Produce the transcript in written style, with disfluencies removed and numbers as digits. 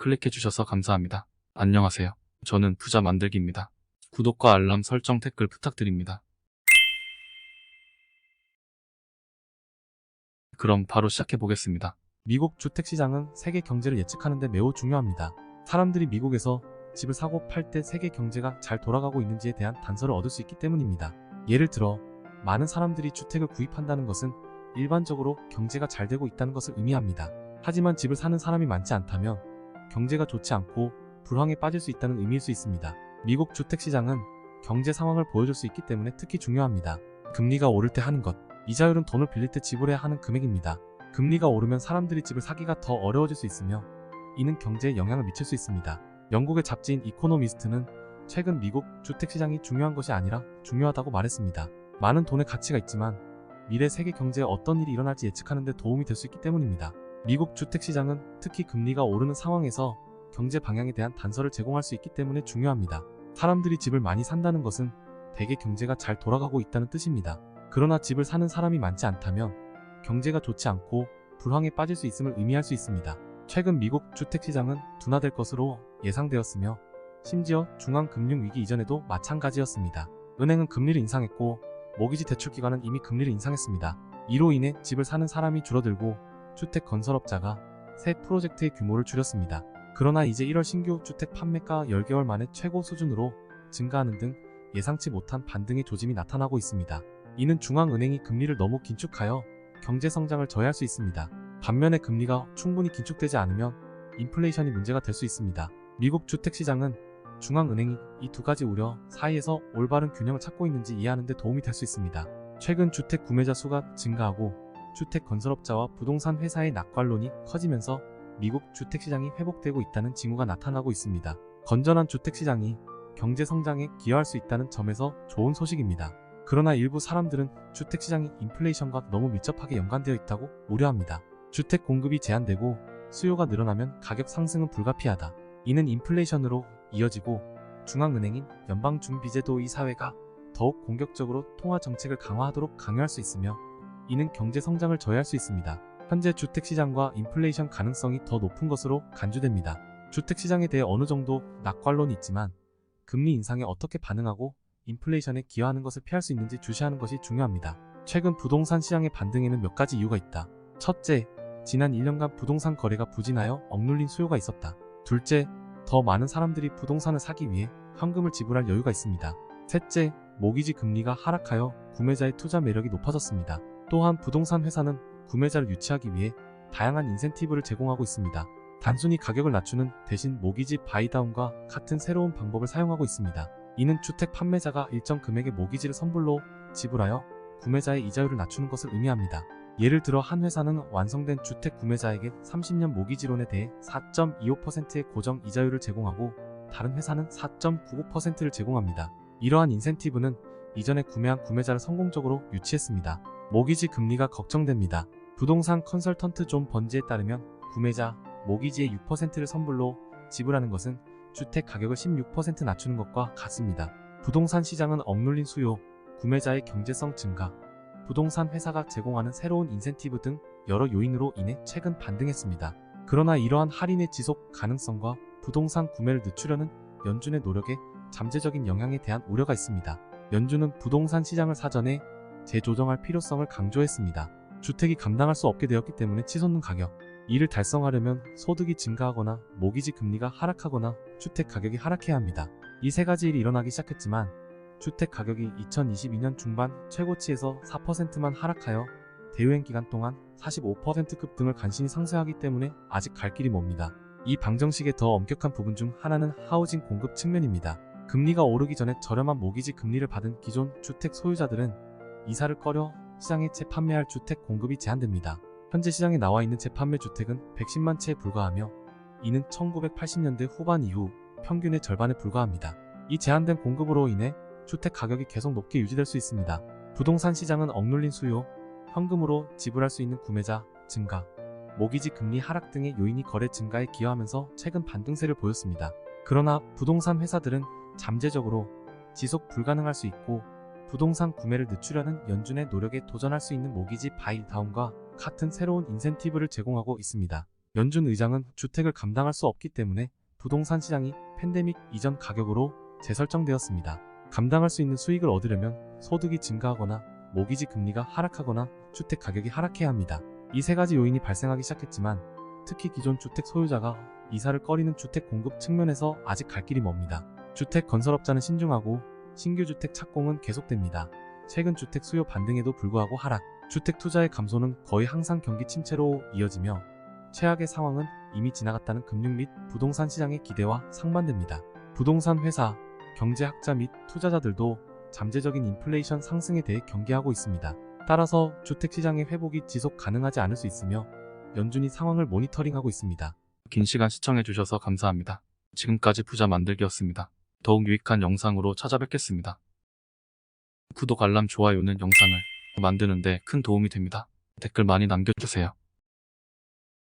클릭해주셔서 감사합니다. 안녕하세요. 저는 부자 만들기입니다. 구독과 알람 설정 댓글 부탁드립니다. 그럼 바로 시작해보겠습니다. 미국 주택시장은 세계 경제를 예측하는 데 매우 중요합니다. 사람들이 미국에서 집을 사고 팔 때 세계 경제가 잘 돌아가고 있는지에 대한 단서를 얻을 수 있기 때문입니다. 예를 들어 많은 사람들이 주택을 구입한다는 것은 일반적으로 경제가 잘 되고 있다는 것을 의미합니다. 하지만 집을 사는 사람이 많지 않다면 경제가 좋지 않고 불황에 빠질 수 있다는 의미일 수 있습니다. 미국 주택시장은 경제 상황을 보여줄 수 있기 때문에 특히 중요합니다. 금리가 오를 때 하는 것, 이자율은 돈을 빌릴 때 지불해야 하는 금액입니다. 금리가 오르면 사람들이 집을 사기가 더 어려워질 수 있으며 이는 경제에 영향을 미칠 수 있습니다. 영국의 잡지인 이코노미스트는 최근 미국 주택시장이 중요한 것이 아니라 중요하다고 말했습니다. 많은 돈의 가치가 있지만 미래 세계 경제에 어떤 일이 일어날지 예측하는 데 도움이 될 수 있기 때문입니다. 미국 주택시장은 특히 금리가 오르는 상황에서 경제 방향에 대한 단서를 제공할 수 있기 때문에 중요합니다. 사람들이 집을 많이 산다는 것은 대개 경제가 잘 돌아가고 있다는 뜻입니다. 그러나 집을 사는 사람이 많지 않다면 경제가 좋지 않고 불황에 빠질 수 있음을 의미할 수 있습니다. 최근 미국 주택시장은 둔화될 것으로 예상되었으며 심지어 중앙금융위기 이전에도 마찬가지였습니다. 은행은 금리를 인상했고 모기지 대출기관은 이미 금리를 인상했습니다. 이로 인해 집을 사는 사람이 줄어들고 주택 건설업자가 새 프로젝트의 규모를 줄였습니다. 그러나 이제 1월 신규 주택 판매가 10개월 만에 최고 수준으로 증가하는 등 예상치 못한 반등의 조짐이 나타나고 있습니다. 이는 중앙은행이 금리를 너무 긴축하여 경제 성장을 저해할 수 있습니다. 반면에 금리가 충분히 긴축되지 않으면 인플레이션이 문제가 될 수 있습니다. 미국 주택시장은 중앙은행이 이 두 가지 우려 사이에서 올바른 균형을 찾고 있는지 이해하는 데 도움이 될 수 있습니다. 최근 주택 구매자 수가 증가하고 주택 건설업자와 부동산 회사의 낙관론이 커지면서 미국 주택시장이 회복되고 있다는 징후가 나타나고 있습니다. 건전한 주택시장이 경제 성장에 기여할 수 있다는 점에서 좋은 소식입니다. 그러나 일부 사람들은 주택시장이 인플레이션과 너무 밀접하게 연관되어 있다고 우려합니다. 주택 공급이 제한되고 수요가 늘어나면 가격 상승은 불가피하다. 이는 인플레이션으로 이어지고 중앙은행인 연방준비제도의 사회가 더욱 공격적으로 통화정책을 강화하도록 강요할 수 있으며 이는 경제 성장을 저해할 수 있습니다. 현재 주택시장과 인플레이션 가능성이 더 높은 것으로 간주됩니다. 주택시장에 대해 어느 정도 낙관론이 있지만 금리 인상에 어떻게 반응하고 인플레이션에 기여하는 것을 피할 수 있는지 주시하는 것이 중요합니다. 최근 부동산 시장의 반등에는 몇 가지 이유가 있다. 첫째, 지난 1년간 부동산 거래가 부진하여 억눌린 수요가 있었다. 둘째, 더 많은 사람들이 부동산을 사기 위해 현금을 지불할 여유가 있습니다. 셋째, 모기지 금리가 하락하여 구매자의 투자 매력이 높아졌습니다. 또한 부동산 회사는 구매자를 유치하기 위해 다양한 인센티브를 제공하고 있습니다. 단순히 가격을 낮추는 대신 모기지 바이다운과 같은 새로운 방법을 사용하고 있습니다. 이는 주택 판매자가 일정 금액의 모기지를 선불로 지불하여 구매자의 이자율을 낮추는 것을 의미합니다. 예를 들어 한 회사는 완성된 주택 구매자에게 30년 모기지론에 대해 4.25%의 고정 이자율을 제공하고 다른 회사는 4.99%를 제공합니다. 이러한 인센티브는 이전에 구매한 구매자를 성공적으로 유치했습니다. 모기지 금리가 걱정됩니다. 부동산 컨설턴트 존 번지에 따르면 구매자 모기지의 6%를 선불로 지불하는 것은 주택 가격을 16% 낮추는 것과 같습니다. 부동산 시장은 억눌린 수요, 구매자의 경제성 증가, 부동산 회사가 제공하는 새로운 인센티브 등 여러 요인으로 인해 최근 반등했습니다. 그러나 이러한 할인의 지속 가능성과 부동산 구매를 늦추려는 연준의 노력에 잠재적인 영향에 대한 우려가 있습니다. 연준은 부동산 시장을 사전에 재조정할 필요성을 강조했습니다. 주택이 감당할 수 없게 되었기 때문에 치솟는 가격, 이를 달성하려면 소득이 증가하거나 모기지 금리가 하락하거나 주택 가격이 하락해야 합니다. 이 세 가지 일이 일어나기 시작했지만 주택 가격이 2022년 중반 최고치에서 4%만 하락하여 대유행 기간 동안 45%급 등을 간신히 상쇄하기 때문에 아직 갈 길이 멉니다. 이 방정식의 더 엄격한 부분 중 하나는 하우징 공급 측면입니다. 금리가 오르기 전에 저렴한 모기지 금리를 받은 기존 주택 소유자들은 이사를 꺼려 시장에 재판매할 주택 공급이 제한됩니다. 현재 시장에 나와 있는 재판매 주택은 110만 채에 불과하며 이는 1980년대 후반 이후 평균의 절반에 불과합니다. 이 제한된 공급으로 인해 주택 가격이 계속 높게 유지될 수 있습니다. 부동산 시장은 억눌린 수요, 현금으로 지불할 수 있는 구매자 증가, 모기지 금리 하락 등의 요인이 거래 증가에 기여하면서 최근 반등세를 보였습니다. 그러나 부동산 회사들은 잠재적으로 지속 불가능할 수 있고 부동산 구매를 늦추려는 연준의 노력에 도전할 수 있는 모기지 바이다운과 같은 새로운 인센티브를 제공하고 있습니다. 연준 의장은 주택을 감당할 수 없기 때문에 부동산 시장이 팬데믹 이전 가격으로 재설정되었습니다. 감당할 수 있는 수익을 얻으려면 소득이 증가하거나 모기지 금리가 하락하거나 주택 가격이 하락해야 합니다. 이 세 가지 요인이 발생하기 시작했지만 특히 기존 주택 소유자가 이사를 꺼리는 주택 공급 측면에서 아직 갈 길이 멉니다. 주택 건설업자는 신중하고 신규 주택 착공은 계속됩니다. 최근 주택 수요 반등에도 불구하고 하락, 주택 투자의 감소는 거의 항상 경기 침체로 이어지며 최악의 상황은 이미 지나갔다는 금융 및 부동산 시장의 기대와 상반됩니다. 부동산 회사, 경제학자 및 투자자들도 잠재적인 인플레이션 상승에 대해 경계하고 있습니다. 따라서 주택 시장의 회복이 지속 가능하지 않을 수 있으며 연준이 상황을 모니터링하고 있습니다. 긴 시간 시청해주셔서 감사합니다. 지금까지 부자 만들기였습니다. 더욱 유익한 영상으로 찾아뵙겠습니다. 구독, 알람, 좋아요는 영상을 만드는데 큰 도움이 됩니다. 댓글 많이 남겨주세요.